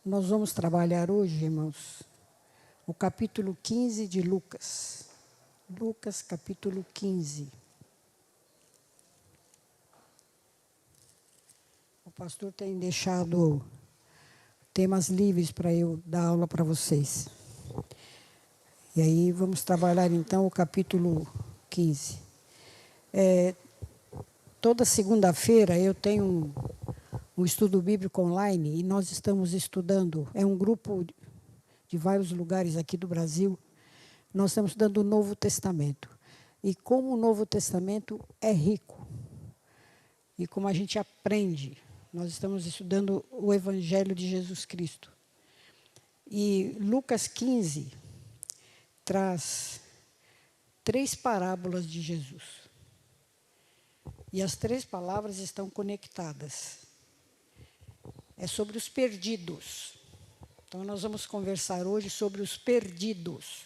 Nós vamos trabalhar hoje, irmãos, o capítulo 15 de Lucas. Lucas, capítulo 15. O pastor tem deixado temas livres para eu dar aula para vocês. E aí vamos trabalhar então o capítulo 15. Toda segunda-feira eu tenho um estudo bíblico online e nós estamos estudando, é um grupo de vários lugares aqui do Brasil, nós estamos estudando o Novo Testamento. E como o Novo Testamento é rico, e como a gente aprende, nós estamos estudando o Evangelho de Jesus Cristo. E Lucas 15 traz 3 parábolas de Jesus. E as 3 palavras estão conectadas. É sobre os perdidos. Então, nós vamos conversar hoje sobre os perdidos.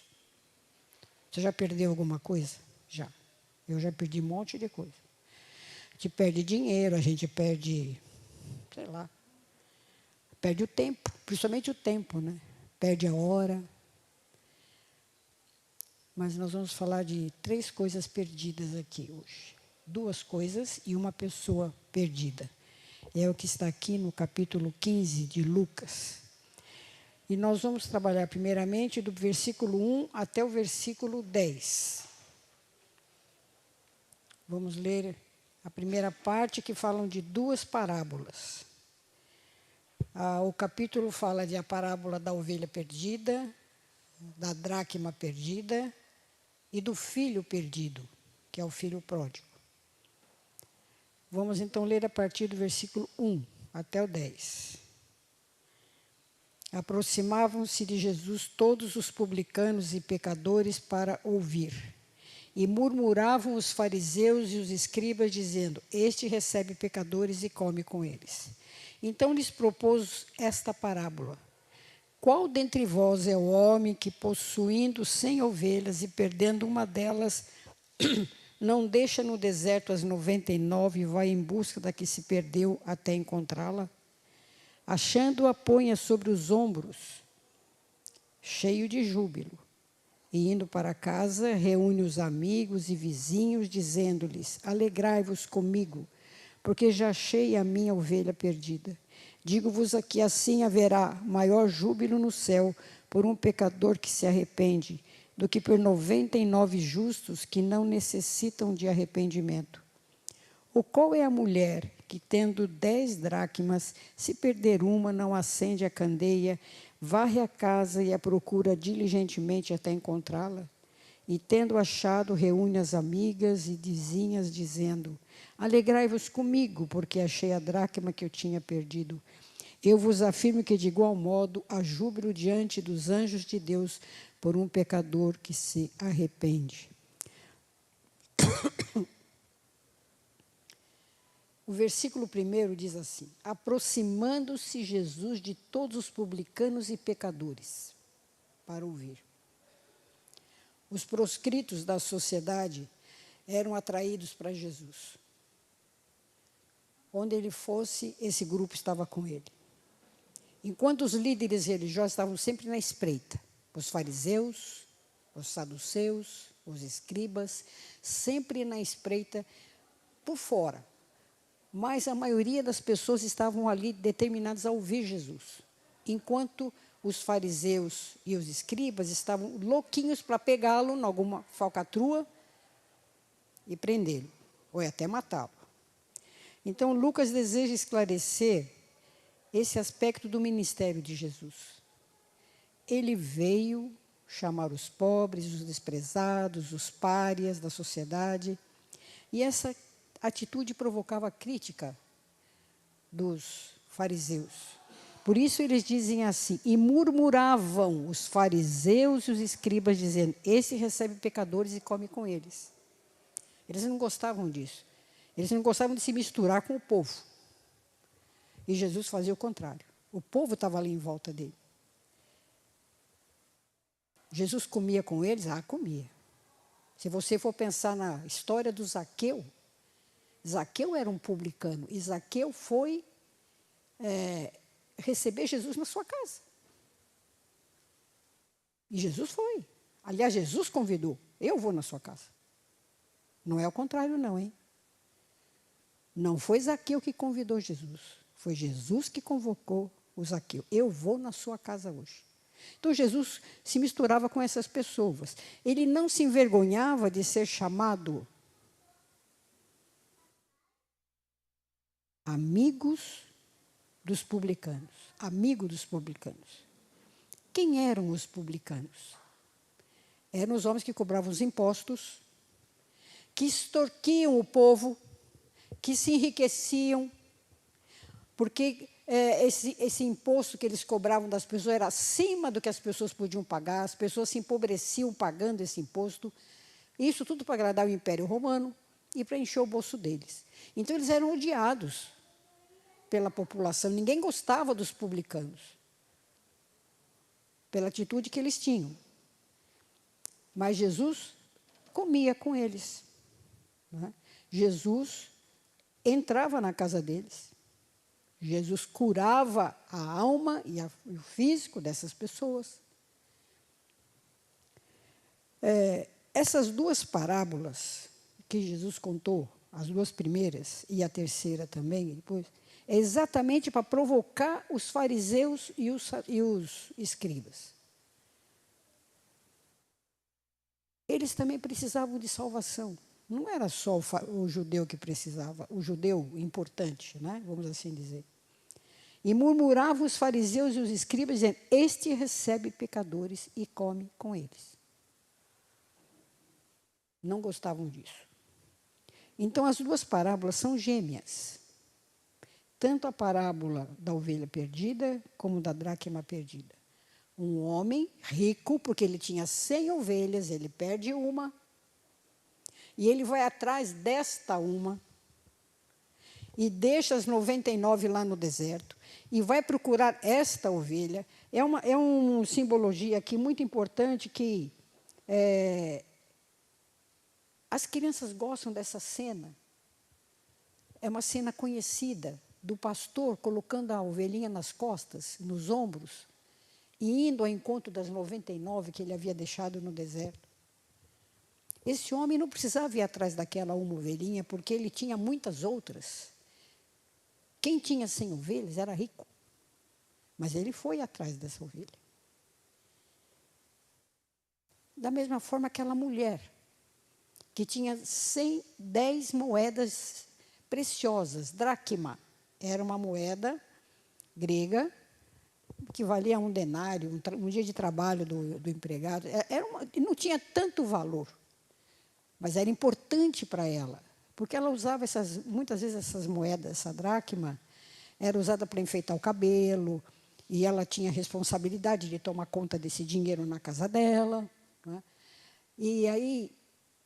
Você já perdeu alguma coisa? Já. Eu já perdi um monte de coisa. A gente perde dinheiro, a gente perde, sei lá, perde o tempo, principalmente o tempo, né? Perde a hora. Mas nós vamos falar de 3 coisas perdidas aqui hoje. 2 coisas e uma pessoa perdida. É o que está aqui no capítulo 15 de Lucas. E nós vamos trabalhar primeiramente do versículo 1 até o versículo 10. Vamos ler a primeira parte, que falam de 2 parábolas. O capítulo fala de a parábola da ovelha perdida, da dracma perdida e do filho perdido, que é o filho pródigo. Vamos então ler a partir do versículo 1 até o 10. Aproximavam-se de Jesus todos os publicanos e pecadores para ouvir. E murmuravam os fariseus e os escribas, dizendo: Este recebe pecadores e come com eles. Então lhes propôs esta parábola: Qual dentre vós é o homem que, possuindo 100 ovelhas e perdendo uma delas, não deixa no deserto as 99 e vai em busca da que se perdeu até encontrá-la? Achando-a, põe-a sobre os ombros, cheio de júbilo. E indo para casa, reúne os amigos e vizinhos, dizendo-lhes: Alegrai-vos comigo, porque já achei a minha ovelha perdida. Digo-vos que assim haverá maior júbilo no céu por um pecador que se arrepende, do que por 99 justos que não necessitam de arrependimento. Ou qual é a mulher que, tendo 10 dracmas, se perder uma, não acende a candeia, varre a casa e a procura diligentemente até encontrá-la? E, tendo achado, reúne as amigas e vizinhas, dizendo: Alegrai-vos comigo, porque achei a dracma que eu tinha perdido. Eu vos afirmo que, de igual modo, há júbilo diante dos anjos de Deus por um pecador que se arrepende. O versículo 1 diz assim: Aproximando-se Jesus de todos os publicanos e pecadores, para ouvir. Os proscritos da sociedade eram atraídos para Jesus. Onde ele fosse, esse grupo estava com ele. Enquanto os líderes religiosos estavam sempre na espreita, os fariseus, os saduceus, os escribas, sempre na espreita por fora. Mas a maioria das pessoas estavam ali determinadas a ouvir Jesus. Enquanto os fariseus e os escribas estavam louquinhos para pegá-lo em alguma falcatrua e prendê-lo, ou até matá-lo. Então, Lucas deseja esclarecer esse aspecto do ministério de Jesus. Ele veio chamar os pobres, os desprezados, os párias da sociedade, e essa atitude provocava crítica dos fariseus. Por isso eles dizem assim: e murmuravam os fariseus e os escribas, dizendo: Esse recebe pecadores e come com eles. Eles não gostavam disso. Eles não gostavam de se misturar com o povo. E Jesus fazia o contrário. O povo estava ali em volta dele. Jesus comia com eles? Comia. Se você for pensar na história do Zaqueu, Zaqueu era um publicano. E Zaqueu foi receber Jesus na sua casa. E Jesus foi. Aliás, Jesus convidou. Eu vou na sua casa. Não é o contrário, não, hein? Não foi Zaqueu que convidou Jesus. Foi Jesus que convocou o Zaqueu. Eu vou na sua casa hoje. Então, Jesus se misturava com essas pessoas. Ele não se envergonhava de ser chamado amigos dos publicanos. Amigo dos publicanos. Quem eram os publicanos? Eram os homens que cobravam os impostos, que extorquiam o povo, que se enriqueciam, porque esse imposto que eles cobravam das pessoas era acima do que as pessoas podiam pagar, as pessoas se empobreciam pagando esse imposto, isso tudo para agradar o Império Romano e para encher o bolso deles. Então, eles eram odiados pela população, ninguém gostava dos publicanos, pela atitude que eles tinham. Mas Jesus comia com eles. Né? Jesus entrava na casa deles. Jesus curava a alma e o físico dessas pessoas. Essas duas parábolas que Jesus contou, as duas primeiras e a terceira também, depois, é exatamente para provocar os fariseus e os escribas. Eles também precisavam de salvação. Não era só o judeu que precisava, o judeu importante, né? Vamos assim dizer. E murmuravam os fariseus e os escribas, dizendo: este recebe pecadores e come com eles. Não gostavam disso. Então, as duas parábolas são gêmeas. Tanto a parábola da ovelha perdida, como da dracma perdida. Um homem rico, porque ele tinha 100 ovelhas, ele perde uma, e ele vai atrás desta uma, e deixa as 99 lá no deserto, e vai procurar esta ovelha. É uma simbologia aqui muito importante que as crianças gostam dessa cena. É uma cena conhecida do pastor colocando a ovelhinha nas costas, nos ombros, e indo ao encontro das 99 que ele havia deixado no deserto. Esse homem não precisava ir atrás daquela uma ovelhinha, porque ele tinha muitas outras. Quem tinha 100 ovelhas era rico, mas ele foi atrás dessa ovelha. Da mesma forma, aquela mulher, que tinha 10 moedas preciosas, dracma, era uma moeda grega, que valia um denário, um dia de trabalho do empregado. Não tinha tanto valor, mas era importante para ela, porque ela usava muitas vezes essas moedas, essa dracma, era usada para enfeitar o cabelo, e ela tinha a responsabilidade de tomar conta desse dinheiro na casa dela. Né? E aí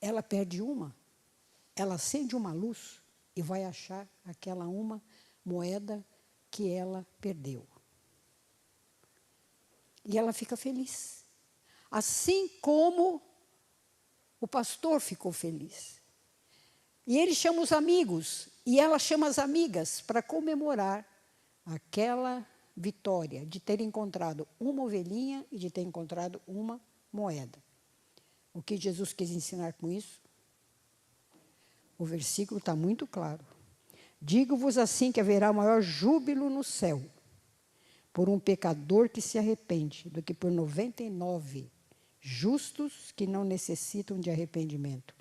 ela perde uma, ela acende uma luz e vai achar aquela uma moeda que ela perdeu. E ela fica feliz. Assim como o pastor ficou feliz. E ele chama os amigos, e ela chama as amigas para comemorar aquela vitória de ter encontrado uma ovelhinha e de ter encontrado uma moeda. O que Jesus quis ensinar com isso? O versículo está muito claro. Digo-vos assim que haverá maior júbilo no céu por um pecador que se arrepende, do que por 99 justos que não necessitam de arrependimento.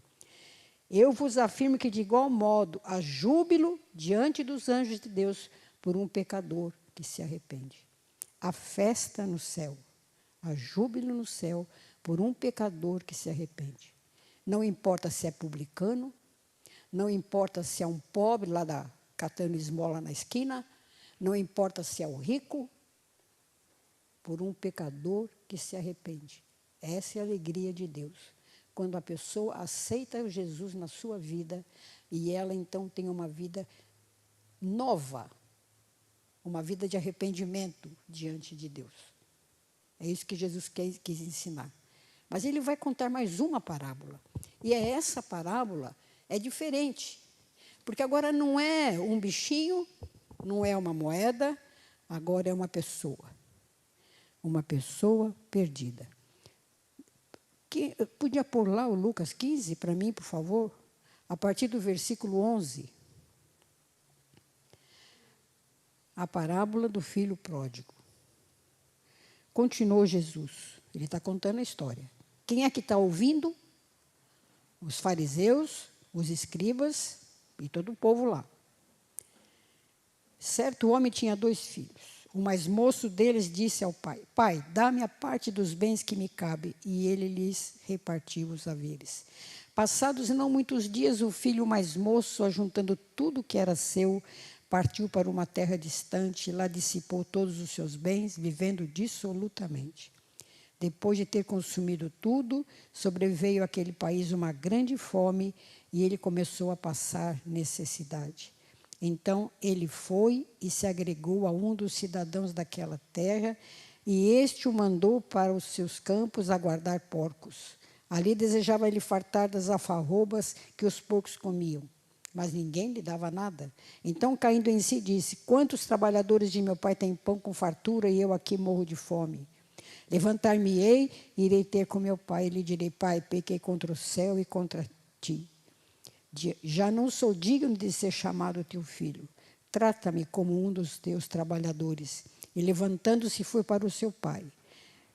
Eu vos afirmo que, de igual modo, há júbilo diante dos anjos de Deus por um pecador que se arrepende. Há festa no céu, há júbilo no céu por um pecador que se arrepende. Não importa se é publicano, não importa se é um pobre lá catando esmola na esquina, não importa se é o rico, por um pecador que se arrepende. Essa é a alegria de Deus. Quando a pessoa aceita Jesus na sua vida e ela então tem uma vida nova, uma vida de arrependimento diante de Deus. É isso que Jesus quis ensinar. Mas ele vai contar mais uma parábola. E essa parábola é diferente. Porque agora não é um bichinho, não é uma moeda, Agora é uma pessoa. Uma pessoa perdida. Podia pôr lá o Lucas 15 para mim, por favor? A partir do versículo 11. A parábola do filho pródigo. Continuou Jesus. Ele está contando a história. Quem é que está ouvindo? Os fariseus, os escribas e todo o povo lá. Certo homem tinha 2 filhos. O mais moço deles disse ao pai: Pai, dá-me a parte dos bens que me cabe. E ele lhes repartiu os haveres. Passados não muitos dias, o filho mais moço, ajuntando tudo que era seu, partiu para uma terra distante, lá dissipou todos os seus bens, vivendo dissolutamente. Depois de ter consumido tudo, sobreveio àquele país uma grande fome e ele começou a passar necessidade. Então ele foi e se agregou a um dos cidadãos daquela terra, e este o mandou para os seus campos a guardar porcos. Ali desejava ele fartar das alfarrobas que os porcos comiam, mas ninguém lhe dava nada. Então, caindo em si, disse: Quantos trabalhadores de meu pai têm pão com fartura e eu aqui morro de fome? Levantar-me-ei, irei ter com meu pai, e lhe direi: Pai, pequei contra o céu e contra ti. Já não sou digno de ser chamado teu filho. Trata-me como um dos teus trabalhadores. E levantando-se, foi para o seu pai.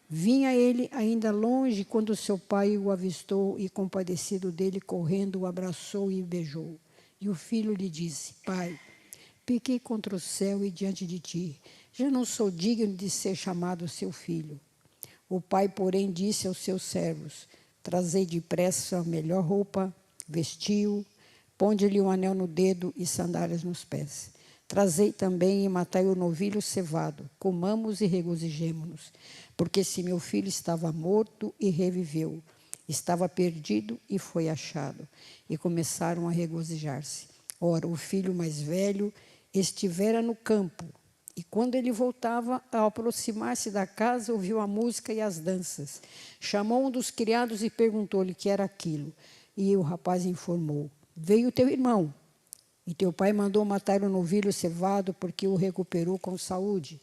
Vinha ele ainda longe quando seu pai o avistou e, compadecido dele, correndo, o abraçou e o beijou. E o filho lhe disse: Pai, pequei contra o céu e diante de ti. Já não sou digno de ser chamado seu filho. O pai, porém, disse aos seus servos: Trazei depressa a melhor roupa, vestiu, ponde-lhe um anel no dedo e sandálias nos pés. Trazei também e matai o novilho cevado, comamos e regozijemo-nos, porque se meu filho estava morto e reviveu, estava perdido e foi achado. E começaram a regozijar-se. Ora, o filho mais velho estivera no campo, e quando ele voltava, ao aproximar-se da casa, ouviu a música e as danças. Chamou um dos criados e perguntou-lhe o que era aquilo. E o rapaz informou: Veio teu irmão, e teu pai mandou matar o novilho cevado, porque o recuperou com saúde.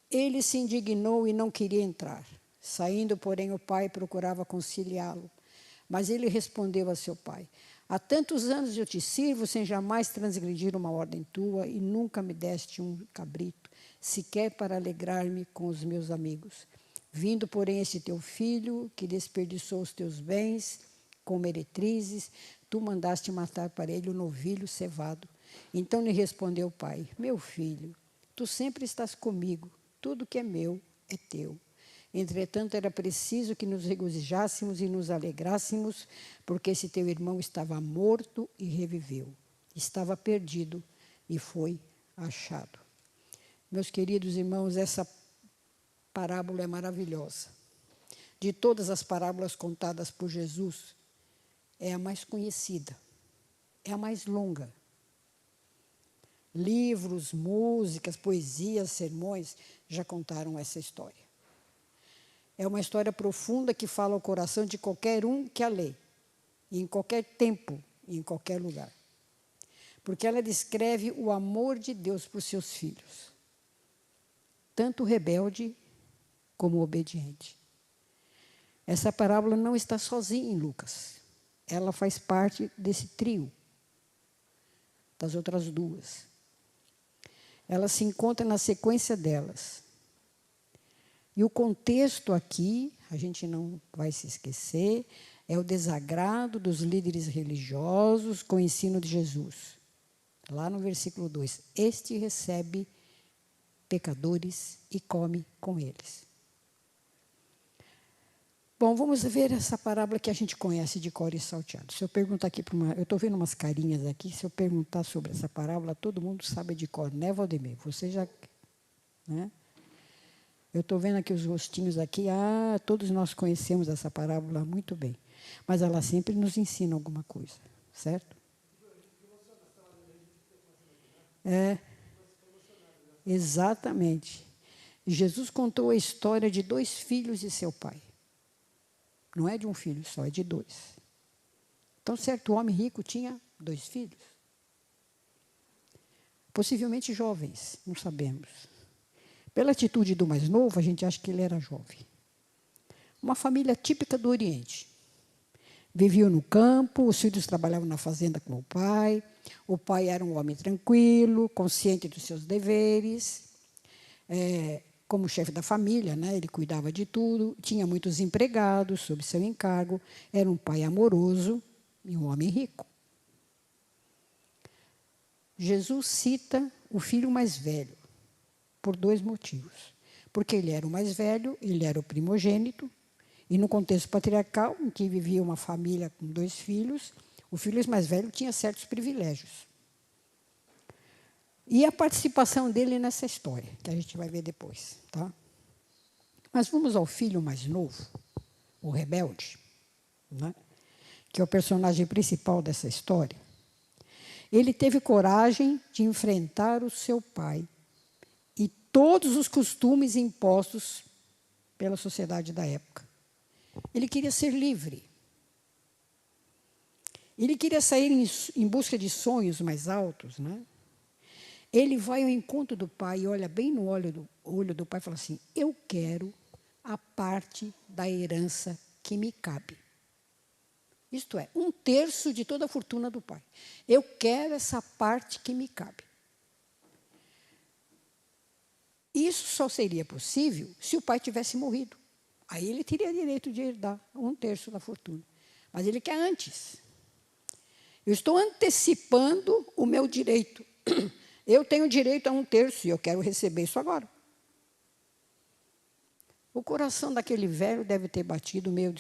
Ele se indignou e não queria entrar. Saindo, porém, o pai procurava conciliá-lo. Mas ele respondeu a seu pai: Há tantos anos eu te sirvo sem jamais transgredir uma ordem tua, e nunca me deste um cabrito, sequer para alegrar-me com os meus amigos. Vindo, porém, este teu filho, que desperdiçou os teus bens com meretrizes, tu mandaste matar para ele o novilho cevado. Então lhe respondeu o pai: Meu filho, tu sempre estás comigo, tudo que é meu é teu. Entretanto, era preciso que nos regozijássemos e nos alegrássemos, porque esse teu irmão estava morto e reviveu. Estava perdido e foi achado. Meus queridos irmãos, essa parábola é maravilhosa. De todas as parábolas contadas por Jesus, é a mais conhecida, é a mais longa. Livros, músicas, poesias, sermões já contaram essa história. É uma história profunda que fala ao coração de qualquer um que a lê, em qualquer tempo e em qualquer lugar. Porque ela descreve o amor de Deus por seus filhos, tanto rebelde como obediente. Essa parábola não está sozinha em Lucas. Ela faz parte desse trio, das outras duas. Ela se encontra na sequência delas. E o contexto aqui, a gente não vai se esquecer, é o desagrado dos líderes religiosos com o ensino de Jesus. Lá no versículo 2, este recebe pecadores e come com eles. Bom, vamos ver essa parábola que a gente conhece de cor e salteado. Se eu perguntar aqui para uma... Eu estou vendo umas carinhas aqui, se eu perguntar sobre essa parábola, todo mundo sabe de cor, né, Valdemir? Você já... Né? Eu estou vendo aqui os rostinhos aqui, todos nós conhecemos essa parábola muito bem. Mas ela sempre nos ensina alguma coisa, certo? Exatamente. Jesus contou a história de 2 filhos de seu pai. Não é de um filho só, é de 2. Então, certo homem rico tinha 2 filhos. possivelmente jovens, não sabemos. Pela atitude do mais novo, a gente acha que ele era jovem. Uma família típica do Oriente. Viviam no campo, os filhos trabalhavam na fazenda com o pai era um homem tranquilo, consciente dos seus deveres, como chefe da família, né, ele cuidava de tudo, tinha muitos empregados sob seu encargo, era um pai amoroso e um homem rico. Jesus cita o filho mais velho, por 2 motivos. Porque ele era o mais velho, ele era o primogênito, e no contexto patriarcal, em que vivia uma família com 2 filhos, o filho mais velho tinha certos privilégios. E a participação dele nessa história, que a gente vai ver depois. Tá? Mas vamos ao filho mais novo, o rebelde, né? Que é o personagem principal dessa história. Ele teve coragem de enfrentar o seu pai e todos os costumes impostos pela sociedade da época. Ele queria ser livre. Ele queria sair em busca de sonhos mais altos, né? Ele vai ao encontro do pai e olha bem no olho do pai e fala assim: eu quero a parte da herança que me cabe. Isto é, 1/3 de toda a fortuna do pai. Eu quero essa parte que me cabe. Isso só seria possível se o pai tivesse morrido. Aí ele teria direito de herdar 1/3 da fortuna. Mas ele quer antes. Eu estou antecipando o meu direito. Eu tenho direito a 1/3 e eu quero receber isso agora. O coração daquele velho deve ter batido meio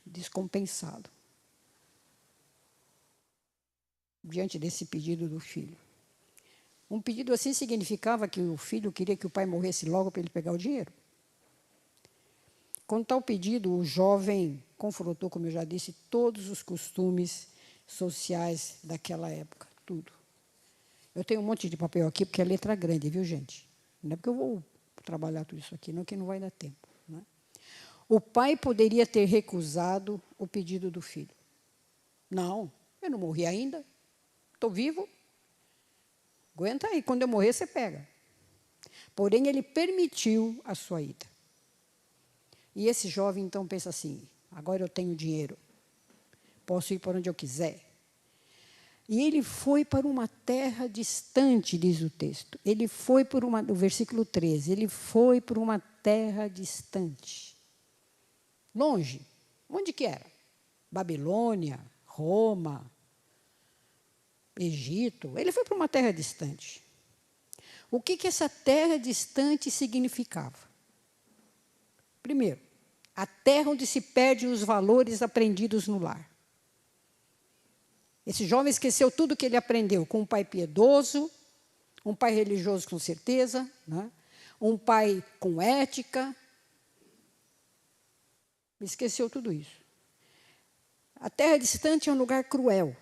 descompensado diante desse pedido do filho. Um pedido assim significava que o filho queria que o pai morresse logo para ele pegar o dinheiro. Com tal pedido, o jovem confrontou, como eu já disse, todos os costumes sociais daquela época, tudo. Eu tenho um monte de papel aqui, porque é letra grande, viu, gente? Não é porque eu vou trabalhar tudo isso aqui, não, que não vai dar tempo. Né? O pai poderia ter recusado o pedido do filho. Não, eu não morri ainda, estou vivo. Aguenta aí, quando eu morrer, você pega. Porém, ele permitiu a sua ida. E esse jovem, então, pensa assim: agora eu tenho dinheiro, posso ir para onde eu quiser. E ele foi para uma terra distante, diz o texto. Ele foi por o versículo 13, ele foi por uma terra distante. Longe. Onde que era? Babilônia, Roma, Egito. Ele foi para uma terra distante. O que essa terra distante significava? Primeiro, a terra onde se perdem os valores aprendidos no lar. Esse jovem esqueceu tudo que ele aprendeu com um pai piedoso, um pai religioso com certeza, né? Um pai com ética. Esqueceu tudo isso. A terra distante é um lugar cruel,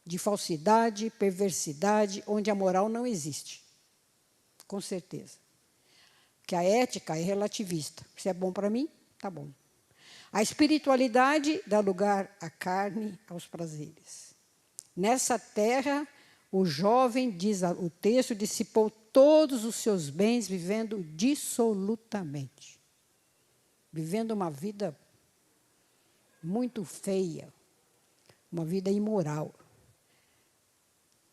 de falsidade, perversidade, onde a moral não existe. Com certeza. Que a ética é relativista. Se é bom para mim, tá bom. A espiritualidade dá lugar à carne, aos prazeres. Nessa terra, o jovem, diz o texto, dissipou todos os seus bens, vivendo dissolutamente. Vivendo uma vida muito feia, uma vida imoral.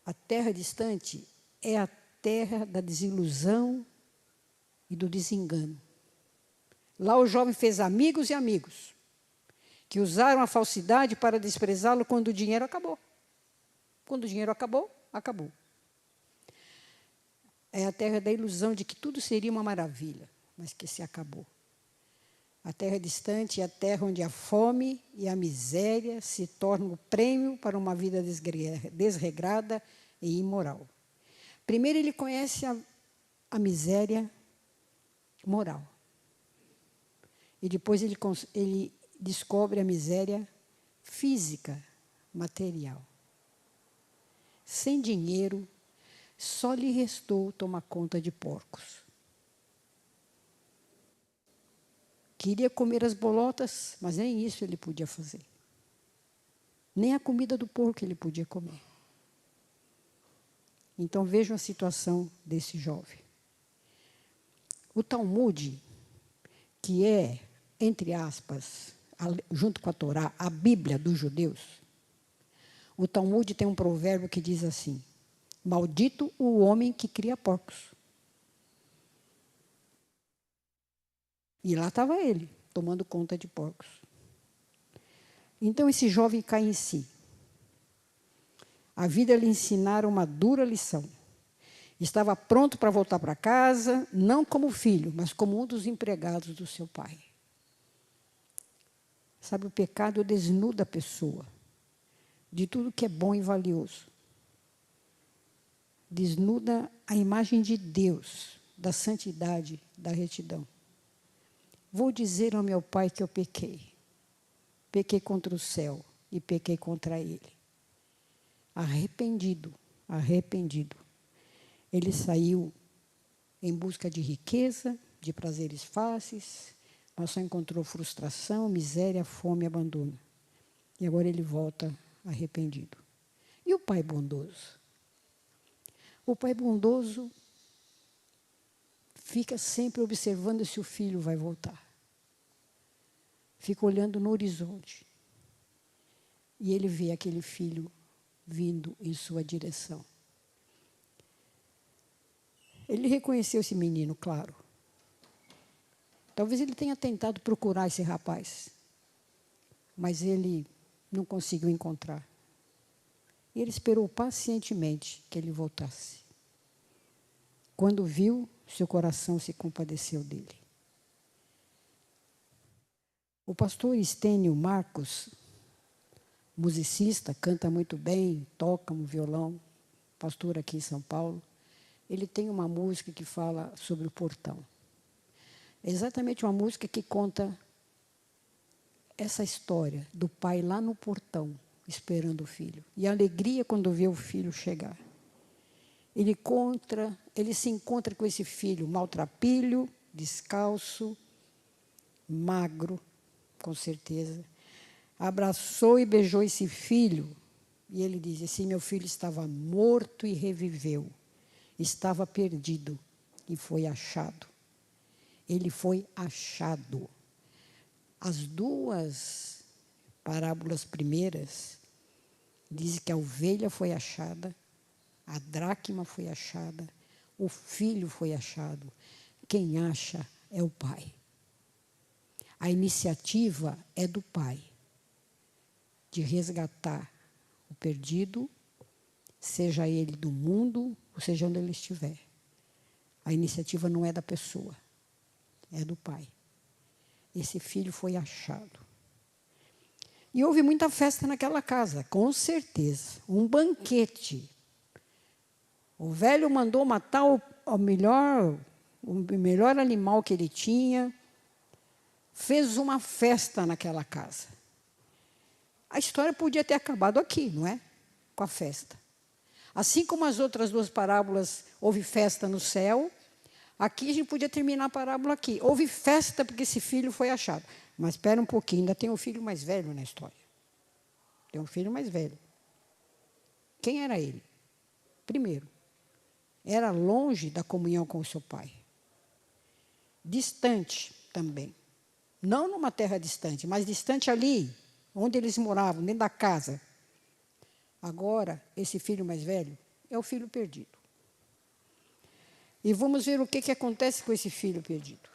A terra distante é a terra da desilusão e do desengano. Lá o jovem fez amigos e amigos, que usaram a falsidade para desprezá-lo quando o dinheiro acabou. Quando o dinheiro acabou, acabou. É a terra da ilusão de que tudo seria uma maravilha, mas que se acabou. A terra distante é a terra onde a fome e a miséria se tornam o prêmio para uma vida desregrada e imoral. Primeiro ele conhece a miséria moral. E depois ele descobre a miséria física, material. Sem dinheiro, só lhe restou tomar conta de porcos. Queria comer as bolotas, mas nem isso ele podia fazer. Nem a comida do porco ele podia comer. Então, vejam a situação desse jovem. O Talmud, que é, entre aspas, junto com a Torá, a Bíblia dos judeus, o Talmud tem um provérbio que diz assim: maldito o homem que cria porcos. E lá estava ele, tomando conta de porcos. Então, esse jovem cai em si. A vida lhe ensinara uma dura lição. Estava pronto para voltar para casa, não como filho, mas como um dos empregados do seu pai. Sabe, o pecado desnuda a pessoa de tudo que é bom e valioso. Desnuda a imagem de Deus, da santidade, da retidão. Vou dizer ao meu pai que eu pequei. Pequei contra o céu e pequei contra ele. Arrependido, arrependido. Ele saiu em busca de riqueza, de prazeres fáceis, mas só encontrou frustração, miséria, fome e abandono. E agora ele volta arrependido. E o pai bondoso? O pai bondoso fica sempre observando se o filho vai voltar. Fica olhando no horizonte. E ele vê aquele filho vindo em sua direção. Ele reconheceu esse menino, claro. Talvez ele tenha tentado procurar esse rapaz, mas ele não conseguiu encontrar. E ele esperou pacientemente que ele voltasse. Quando viu, seu coração se compadeceu dele. O pastor Estênio Marcos, musicista, canta muito bem, toca um violão, pastor aqui em São Paulo, ele tem uma música que fala sobre o portão. É exatamente uma música que conta essa história do pai lá no portão, esperando o filho. E a alegria quando vê o filho chegar. Ele se encontra com esse filho maltrapilho, descalço, magro, com certeza. Abraçou e beijou esse filho. E ele diz assim: meu filho estava morto e reviveu. Estava perdido e foi achado. Ele foi achado. As duas parábolas primeiras dizem que a ovelha foi achada, a dracma foi achada, o filho foi achado. Quem acha é o pai. A iniciativa é do pai de resgatar o perdido, seja ele do mundo, ou seja onde ele estiver. A iniciativa não é da pessoa, é do pai. Esse filho foi achado. E houve muita festa naquela casa, com certeza. Um banquete. O velho mandou matar o melhor animal que ele tinha. Fez uma festa naquela casa. A história podia ter acabado aqui, não é? Com a festa. Assim como as outras duas parábolas, houve festa no céu, aqui a gente podia terminar a parábola aqui. Houve festa porque esse filho foi achado. Mas espera um pouquinho, ainda tem um filho mais velho na história. Tem um filho mais velho. Quem era ele? Primeiro, era longe da comunhão com o seu pai. Distante também. Não numa terra distante, mas distante ali, onde eles moravam, dentro da casa. Agora, esse filho mais velho é o filho perdido. E vamos ver o que acontece com esse filho perdido.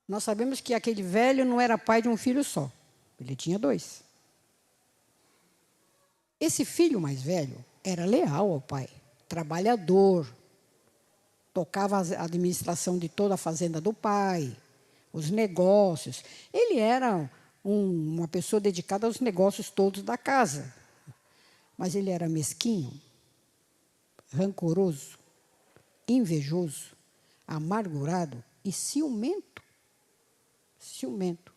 Nós sabemos que aquele velho não era pai de um filho só. Ele tinha dois. Esse filho mais velho era leal ao pai, trabalhador, tocava a administração de toda a fazenda do pai, os negócios. Ele era uma pessoa dedicada aos negócios todos da casa. Mas ele era mesquinho, rancoroso, invejoso, amargurado e ciumento. Ciumento.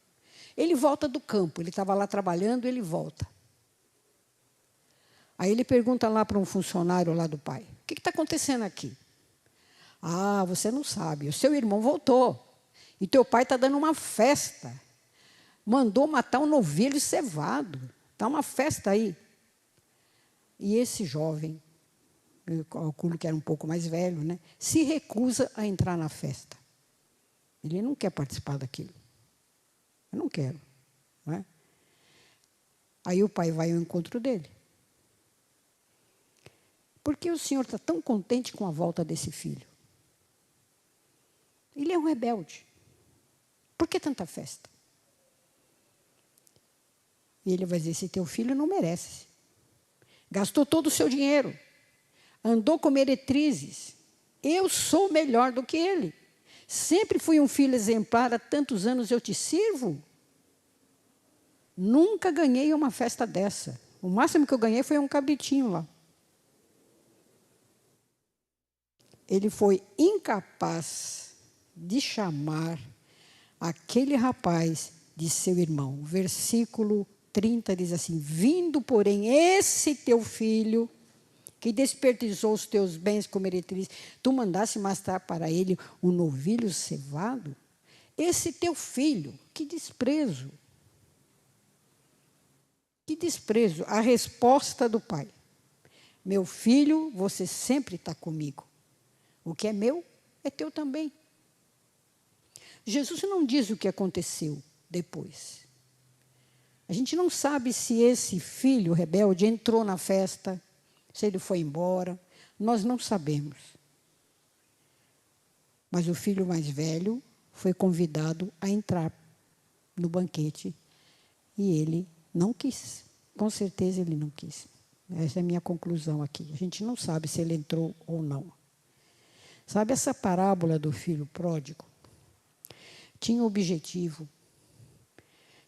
Ele volta do campo, ele estava lá trabalhando, ele volta. Aí ele pergunta lá para um funcionário lá do pai: o que está acontecendo aqui? Ah, você não sabe, o seu irmão voltou. E teu pai está dando uma festa. Mandou matar um novilho cevado. Está uma festa aí. E esse jovem, eu calculo que era um pouco mais velho, né, se recusa a entrar na festa. Ele não quer participar daquilo. Eu não quero. Não é? Aí o pai vai ao encontro dele. Por que o senhor está tão contente com a volta desse filho? Ele é um rebelde. Por que tanta festa? E ele vai dizer, esse teu filho não merece. Gastou todo o seu dinheiro. Andou com meretrizes. Eu sou melhor do que ele. Sempre fui um filho exemplar, há tantos anos eu te sirvo. Nunca ganhei uma festa dessa. O máximo que eu ganhei foi um cabritinho lá. Ele foi incapaz de chamar aquele rapaz de seu irmão. Versículo 30 diz assim, vindo, porém, esse teu filho, que desperdiçou os teus bens com meretriz, tu mandaste mostrar para ele um novilho cevado? Esse teu filho, que desprezo. Que desprezo. A resposta do pai. Meu filho, você sempre está comigo. O que é meu, é teu também. Jesus não diz o que aconteceu depois. A gente não sabe se esse filho rebelde entrou na festa, se ele foi embora. Nós não sabemos. Mas o filho mais velho foi convidado a entrar no banquete e ele não quis. Com certeza ele não quis. Essa é a minha conclusão aqui. A gente não sabe se ele entrou ou não. Sabe, essa parábola do filho pródigo tinha o objetivo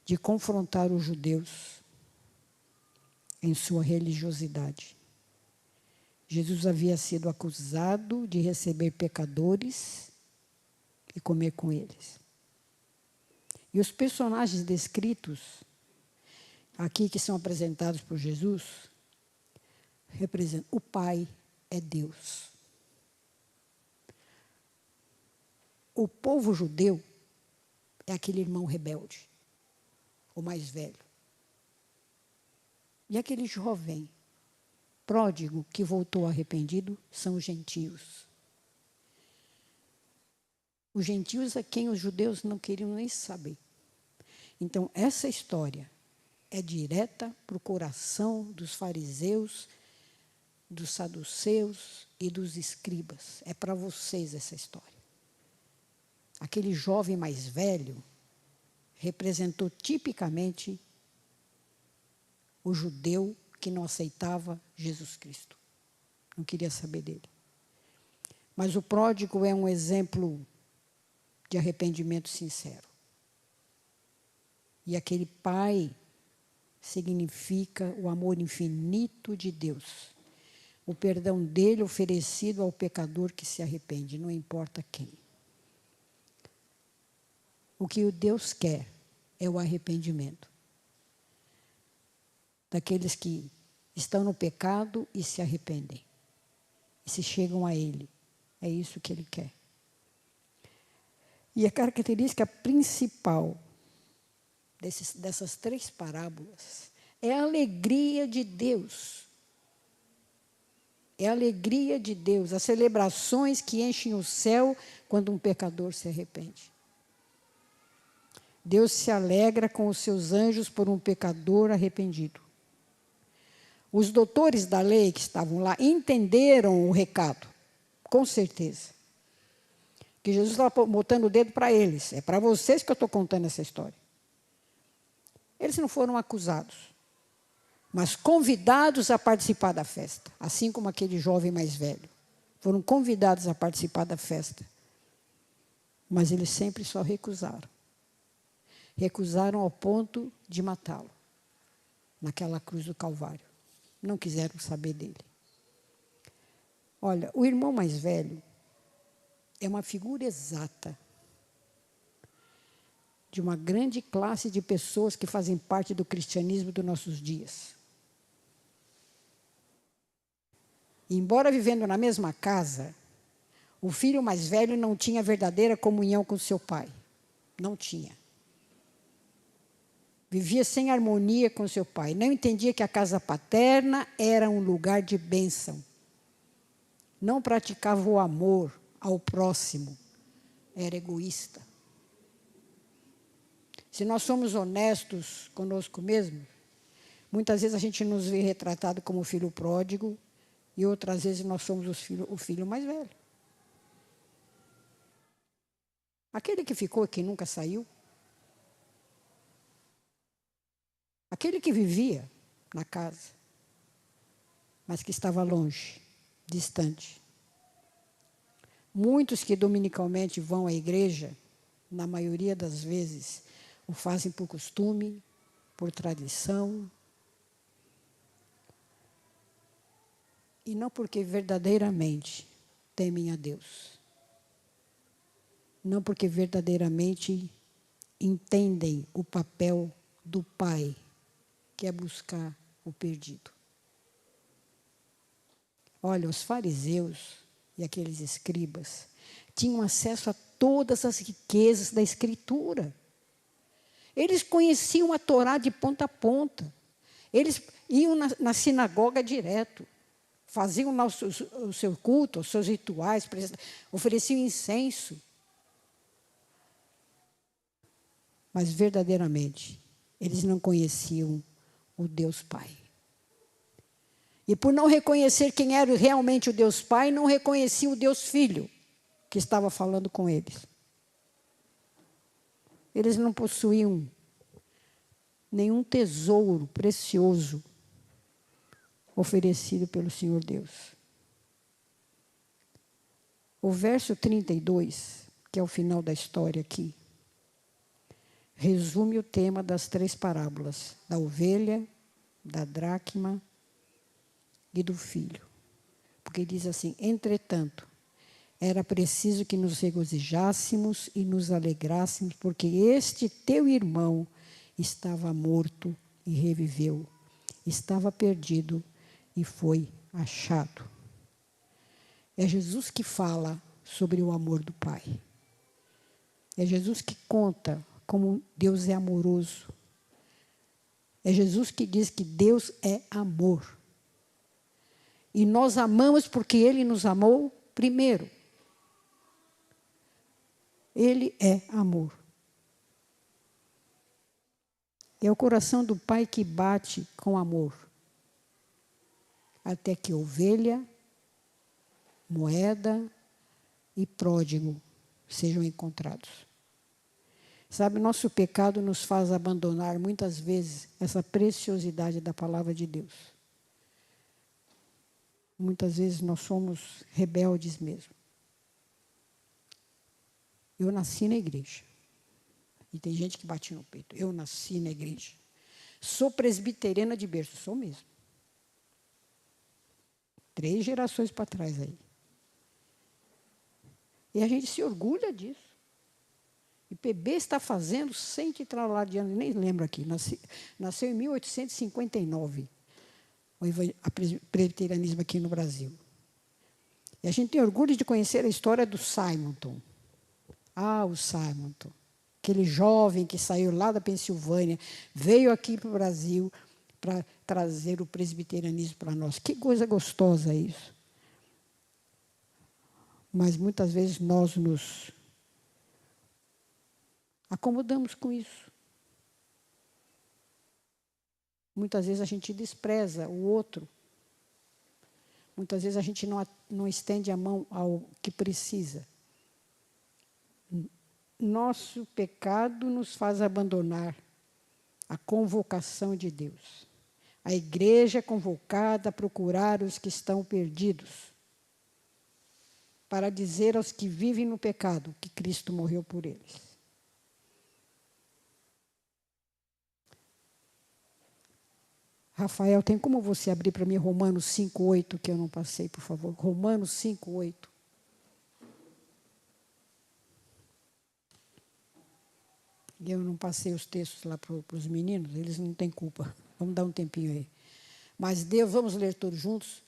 de confrontar os judeus em sua religiosidade. Jesus havia sido acusado de receber pecadores e comer com eles. E os personagens descritos aqui, que são apresentados por Jesus, representam o Pai é Deus. O povo judeu é aquele irmão rebelde, o mais velho. E aquele jovem pródigo que voltou arrependido são os gentios. Os gentios a quem os judeus não queriam nem saber. Então, essa história é direta para o coração dos fariseus, dos saduceus e dos escribas. É para vocês essa história. Aquele jovem mais velho representou tipicamente o judeu que não aceitava Jesus Cristo. Não queria saber dele. Mas o pródigo é um exemplo de arrependimento sincero. E aquele pai significa o amor infinito de Deus. O perdão dele oferecido ao pecador que se arrepende, não importa quem. O que o Deus quer é o arrependimento. Daqueles que estão no pecado e se arrependem. E se chegam a Ele. É isso que Ele quer. E a característica principal dessas três parábolas é a alegria de Deus. É a alegria de Deus, as celebrações que enchem o céu quando um pecador se arrepende. Deus se alegra com os seus anjos por um pecador arrependido. Os doutores da lei que estavam lá entenderam o recado, com certeza. Que Jesus estava botando o dedo para eles. É para vocês que eu estou contando essa história. Eles não foram acusados, mas convidados a participar da festa, assim como aquele jovem mais velho. Foram convidados a participar da festa, mas eles sempre só recusaram. Recusaram ao ponto de matá-lo, naquela cruz do Calvário. Não quiseram saber dele. Olha, o irmão mais velho é uma figura exata de uma grande classe de pessoas que fazem parte do cristianismo dos nossos dias. E, embora vivendo na mesma casa, o filho mais velho não tinha verdadeira comunhão com seu pai. Não tinha. Vivia sem harmonia com seu pai. Não entendia que a casa paterna era um lugar de bênção. Não praticava o amor ao próximo. Era egoísta. Se nós somos honestos conosco mesmos, muitas vezes a gente nos vê retratado como filho pródigo e outras vezes nós somos o filho mais velho. Aquele que ficou e que nunca saiu. Aquele que vivia na casa, mas que estava longe, distante. Muitos que dominicalmente vão à igreja, na maioria das vezes, o fazem por costume, por tradição, e não porque verdadeiramente temem a Deus. Não porque verdadeiramente entendem o papel do Pai, que é buscar o perdido. Olha, os fariseus e aqueles escribas tinham acesso a todas as riquezas da Escritura. Eles conheciam a Torá de ponta a ponta. Eles iam na sinagoga direto. Faziam lá o seu culto, os seus rituais, ofereciam incenso. Mas, verdadeiramente, eles não conheciam o Deus Pai. E por não reconhecer quem era realmente o Deus Pai, não reconheciam o Deus Filho, que estava falando com eles. Eles não possuíam nenhum tesouro precioso oferecido pelo Senhor Deus. O verso 32, que é o final da história aqui, resume o tema das 3 parábolas, da ovelha, da dracma e do filho. Porque diz assim: entretanto, era preciso que nos regozijássemos e nos alegrássemos, porque este teu irmão estava morto e reviveu, estava perdido e foi achado. É Jesus que fala sobre o amor do Pai. É Jesus que conta como Deus é amoroso. É Jesus que diz que Deus é amor. E nós amamos porque Ele nos amou primeiro. Ele é amor. É o coração do Pai que bate com amor. Até que ovelha, moeda e pródigo sejam encontrados. Sabe, nosso pecado nos faz abandonar muitas vezes essa preciosidade da palavra de Deus. Muitas vezes nós somos rebeldes mesmo. Eu nasci na igreja. E tem gente que bate no peito. Eu nasci na igreja. Sou presbiteriana de berço, sou mesmo. 3 gerações para trás aí. E a gente se orgulha disso. E PB está fazendo 100 e tralá de anos, nem lembro aqui. Nasceu em 1859, o presbiterianismo aqui no Brasil. E a gente tem orgulho de conhecer a história do Simonton. Ah, o Simonton. Aquele jovem que saiu lá da Pensilvânia, veio aqui para o Brasil para trazer o presbiterianismo para nós. Que coisa gostosa isso. Mas muitas vezes nós nos acomodamos com isso. Muitas vezes a gente despreza o outro. Muitas vezes a gente não estende a mão ao que precisa. Nosso pecado nos faz abandonar a convocação de Deus. A igreja é convocada a procurar os que estão perdidos, para dizer aos que vivem no pecado que Cristo morreu por eles. Rafael, tem como você abrir para mim Romanos 5:8, que eu não passei, por favor? Romanos 5:8. Eu não passei os textos lá para os meninos, eles não têm culpa. Vamos dar um tempinho aí. Mas Deus, vamos ler todos juntos?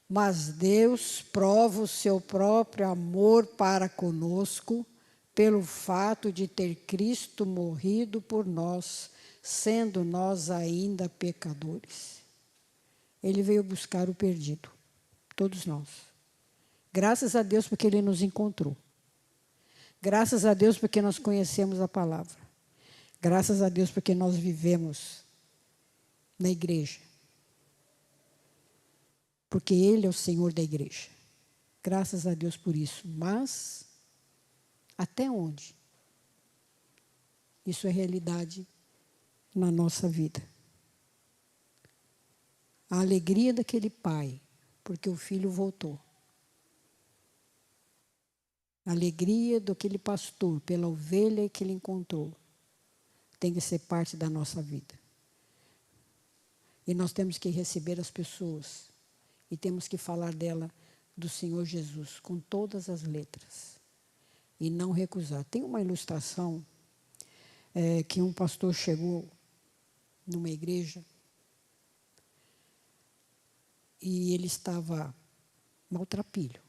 Mas Deus prova o seu próprio amor para conosco, pelo fato de ter Cristo morrido por nós, sendo nós ainda pecadores. Ele veio buscar o perdido, todos nós. Graças a Deus porque Ele nos encontrou. Graças a Deus porque nós conhecemos a palavra. Graças a Deus porque nós vivemos na igreja. Porque Ele é o Senhor da igreja. Graças a Deus por isso. Mas, até onde? Isso é realidade na nossa vida. A alegria daquele pai, porque o filho voltou. A alegria daquele pastor, pela ovelha que ele encontrou, tem que ser parte da nossa vida. E nós temos que receber as pessoas e temos que falar dela, do Senhor Jesus, com todas as letras. E não recusar. Tem uma ilustração que um pastor chegou numa igreja e ele estava maltrapilho.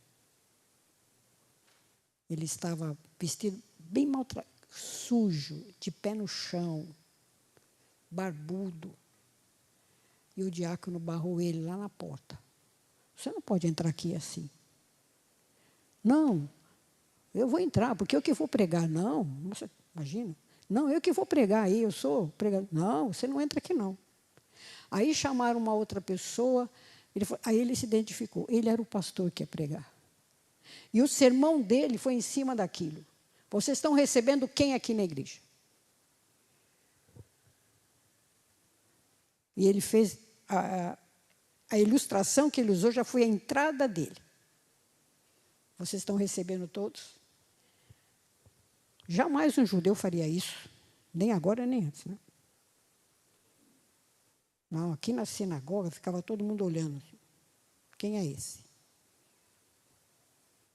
Ele estava vestido bem sujo, de pé no chão, barbudo. E o diácono barrou ele lá na porta. Você não pode entrar aqui assim. Não, eu vou entrar, porque eu que vou pregar. Não, você imagina. Não, eu que vou pregar aí, eu sou pregador. Não, você não entra aqui não. Aí chamaram uma outra pessoa, aí ele se identificou. Ele era o pastor que ia pregar. E o sermão dele foi em cima daquilo. Vocês estão recebendo quem aqui na igreja? E ele fez, a ilustração que ele usou já foi a entrada dele. Vocês estão recebendo todos? Jamais um judeu faria isso. Nem agora, nem antes. Né? Não, aqui na sinagoga ficava todo mundo olhando. Quem é esse?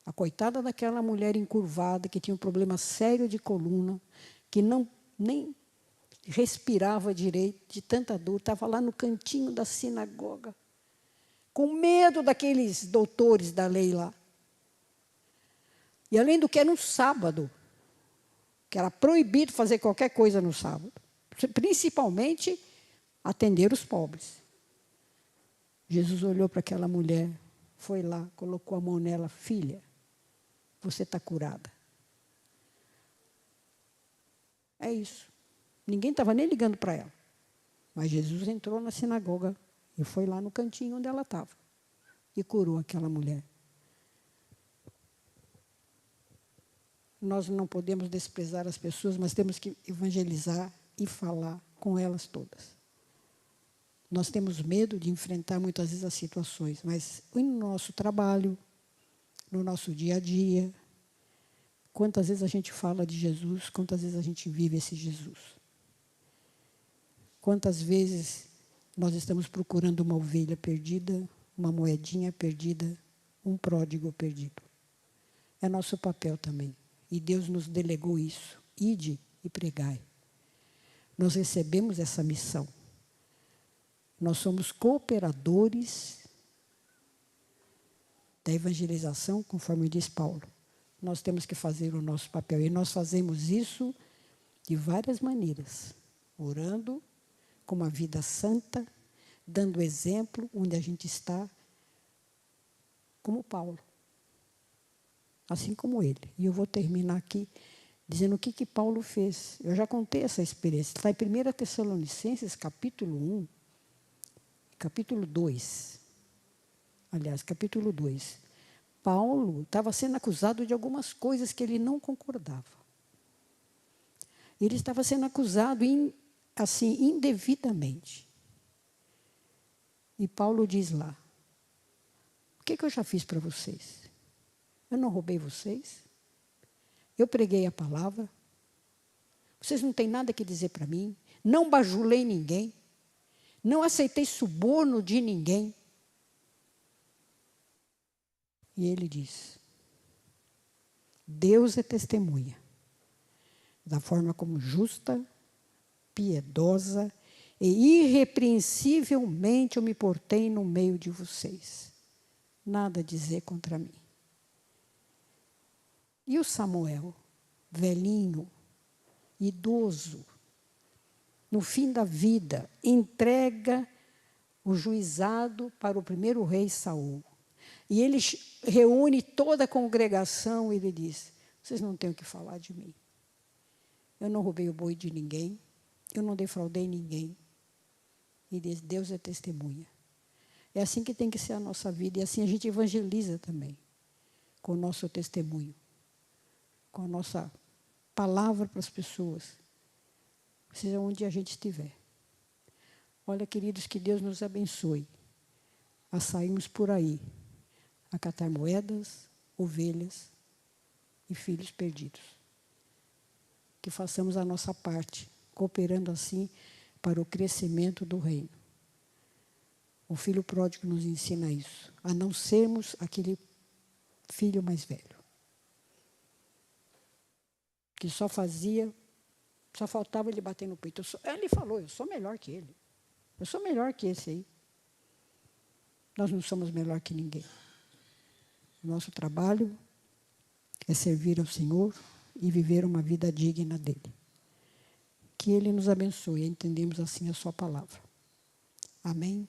A coitada daquela mulher encurvada, que tinha um problema sério de coluna, que nem respirava direito, de tanta dor, estava lá no cantinho da sinagoga, com medo daqueles doutores da lei lá. E além do que era um sábado, que era proibido fazer qualquer coisa no sábado, principalmente atender os pobres. Jesus olhou para aquela mulher, foi lá, colocou a mão nela, filha, você está curada. É isso. Ninguém estava nem ligando para ela. Mas Jesus entrou na sinagoga e foi lá no cantinho onde ela estava e curou aquela mulher. Nós não podemos desprezar as pessoas, mas temos que evangelizar e falar com elas todas. Nós temos medo de enfrentar muitas vezes as situações, mas no nosso trabalho, no nosso dia a dia, quantas vezes a gente fala de Jesus, quantas vezes a gente vive esse Jesus. Quantas vezes nós estamos procurando uma ovelha perdida, uma moedinha perdida, um pródigo perdido. É nosso papel também. E Deus nos delegou isso. Ide e pregai. Nós recebemos essa missão. Nós somos cooperadores da evangelização, conforme diz Paulo. Nós temos que fazer o nosso papel. E nós fazemos isso de várias maneiras. Orando, com uma vida santa, dando exemplo onde a gente está, como Paulo. Assim como ele. E eu vou terminar aqui dizendo o que Paulo fez. Eu já contei essa experiência. Está em 1 Tessalonicenses, capítulo 1, capítulo 2. Aliás, capítulo 2. Paulo estava sendo acusado de algumas coisas que ele não concordava. Ele estava sendo acusado assim, indevidamente. E Paulo diz lá, o que eu já fiz para vocês? Eu não roubei vocês? Eu preguei a palavra? Vocês não têm nada que dizer para mim? Não bajulei ninguém? Não aceitei suborno de ninguém? E ele diz, Deus é testemunha da forma como justa, piedosa e irrepreensivelmente eu me portei no meio de vocês. Nada a dizer contra mim. E o Samuel, velhinho, idoso, no fim da vida, entrega o juizado para o primeiro rei Saul. E ele reúne toda a congregação e ele diz: vocês não têm o que falar de mim. Eu não roubei o boi de ninguém, eu não defraudei ninguém. E diz: Deus é testemunha. É assim que tem que ser a nossa vida, e assim a gente evangeliza também, com o nosso testemunho, com a nossa palavra para as pessoas, seja onde a gente estiver. Olha, queridos, que Deus nos abençoe a sairmos por aí, a catar moedas, ovelhas e filhos perdidos. Que façamos a nossa parte, cooperando assim para o crescimento do reino. O filho pródigo nos ensina isso, a não sermos aquele filho mais velho, que só faltava ele bater no peito. Ele falou: eu sou melhor que ele, eu sou melhor que esse aí. Nós não somos melhor que ninguém. O nosso trabalho é servir ao Senhor e viver uma vida digna dele. Que Ele nos abençoe, entendemos assim a sua palavra. Amém?